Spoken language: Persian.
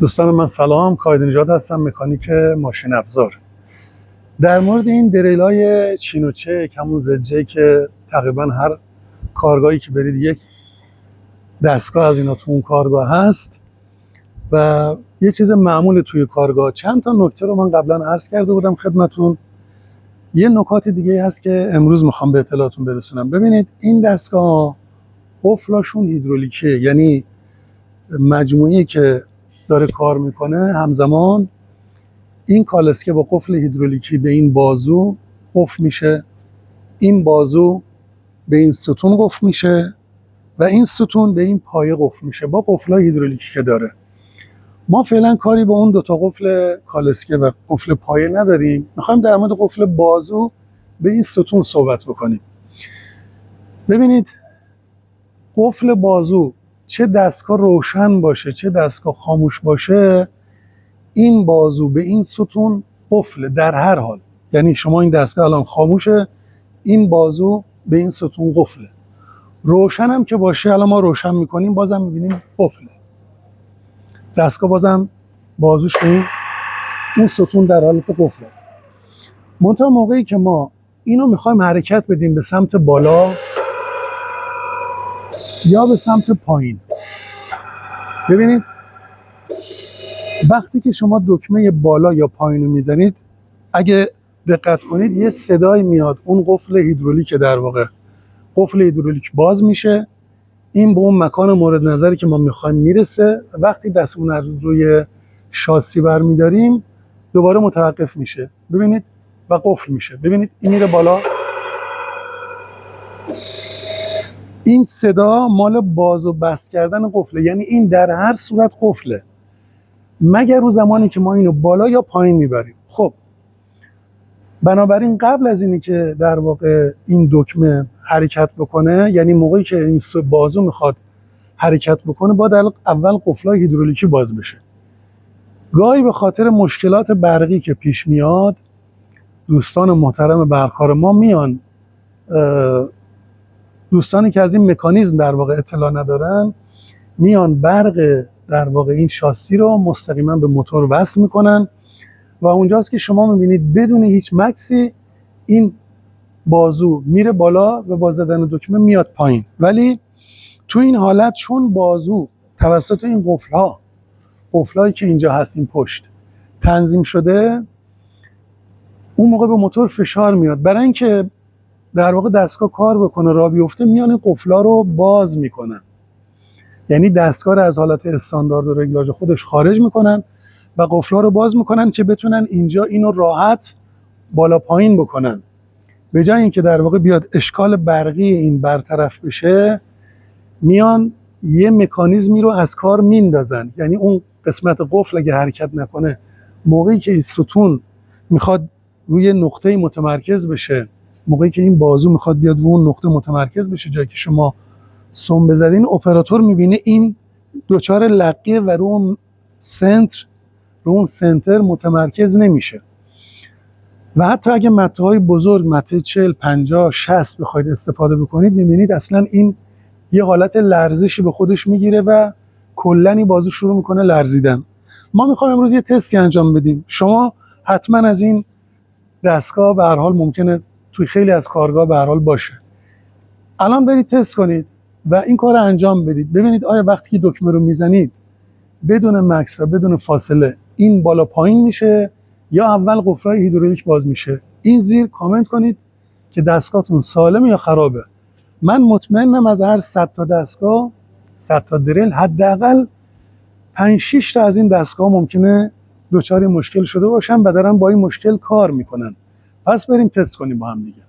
دوستان من سلام، کاید نژاد هستم، مکانیک ماشین افزار. در مورد این دریل‌های چینوچک، همون زجه که تقریبا هر کارگاهی که برید یک دستگاه از اینا تو اون کارگاه هست و یه چیز معمول توی کارگاه. چند تا نکته رو من قبلا عرض کرده بودم خدمتون. یه نکات دیگه هست که امروز میخوام به اطلاعاتون برسونم. ببینید این دستگاه قفلاشون هیدرولیکیه، یعنی مجموعی که داره کار میکنه همزمان این کالسکه با قفل هیدرولیکی به این بازو قفل میشه، این بازو به این ستون قفل میشه و این ستون به این پایه قفل میشه با قفل‌های هیدرولیکی که داره. ما فعلا کاری با اون دوتا قفل کالسکه و قفل پایه نداریم، میخوایم در مورد قفل بازو به این ستون صحبت بکنیم. ببینید قفل بازو چه دستگاه روشن باشه چه دستگاه خاموش باشه، این بازو به این ستون قفله در هر حال. یعنی شما این دستگاه الان خاموشه، این بازو به این ستون قفله. روشن هم که باشه، الان ما روشن میکنیم بازم میبینیم قفله. دستگاه بازم بازوش به این ستون در حالت قفل است. منتها موقعی که ما اینو میخوایم حرکت بدیم به سمت بالا یا به سمت پایین، ببینید وقتی که شما دکمه بالا یا پایین رو میزنید، اگه دقت کنید یه صدایی میاد، اون قفل هیدرولیک در واقع قفل هیدرولیک باز میشه، این به اون مکان مورد نظری که ما میخوایم میرسه. وقتی دستمون از روی شاسی برمیداریم دوباره متوقف میشه، ببینید، و قفل میشه. ببینید این میره بالا، این صدا مال باز و بست کردن قفله، یعنی این در هر صورت قفله مگر رو زمانی که ما اینو بالا یا پایین میبریم. خب بنابراین قبل از اینی که در واقع این دکمه حرکت بکنه، یعنی موقعی که این بازو میخواد حرکت بکنه، باید اول قفلای هیدرولیکی باز بشه. گاهی به خاطر مشکلات برقی که پیش میاد، دوستان محترم برق‌کار ما میان، دوستانی که از این مکانیزم در واقع اطلاع ندارن، میان برق در واقع این شاسی رو مستقیما به موتور وصل میکنن و اونجاست که شما میبینید بدون هیچ مکسی این بازو میره بالا و با زدن دکمه میاد پایین. ولی تو این حالت چون بازو توسط این قفل‌هایی که اینجا هست این پشت تنظیم شده، اون موقع به موتور فشار میاد. برای اینکه در واقع دستگاه کار بکنه راه بیفته، میان این قفل‌ها رو باز میکنن، یعنی دستگاه رو از حالت استاندارد و رگلاژ خودش خارج میکنن و قفل‌ها رو باز میکنن که بتونن اینجا اینو راحت بالا پایین بکنن. به جای اینکه در واقع بیاد اشکال برقی این برطرف بشه، میان یه مکانیزمی رو از کار میندازن. یعنی اون قسمت قفل اگه حرکت نکنه، موقعی که این ستون میخواد روی نقطه متمرکز بشه، موقعی که این بازو میخواد بیاد رو اون نقطه متمرکز بشه، جایی که شما سم بزنین، اپراتور میبینه این دوچار لقیه و رو اون سنتر متمرکز نمیشه. و حتی اگه مته‌های بزرگ، مته 40 50 60 بخواید استفاده بکنید، میبینید اصلا این یه حالت لرزشی به خودش میگیره و کلاً این بازو شروع میکنه لرزیدن. ما میخوایم امروز یه تستی انجام بدیم. شما حتما از این دستگاه به هر حال ممکنه توی خیلی از کارگاه به هر حال باشه. الان برید تست کنید و این کار رو انجام بدید. ببینید آیا وقتی که دکمه رو میزنید بدون مکس و بدون فاصله این بالا پایین میشه یا اول قفل‌های هیدرولیک باز میشه. این زیر کامنت کنید که دستگاهتون سالمه یا خرابه. من مطمئنم از هر 100 تا دستگاه، 100 تا دریل، حداقل 5 6 تا از این دستگاه ممکنه دچار مشکل شده باشن و دارن با این مشکل کار میکنن. پس بریم تست کنیم با هم دیگه.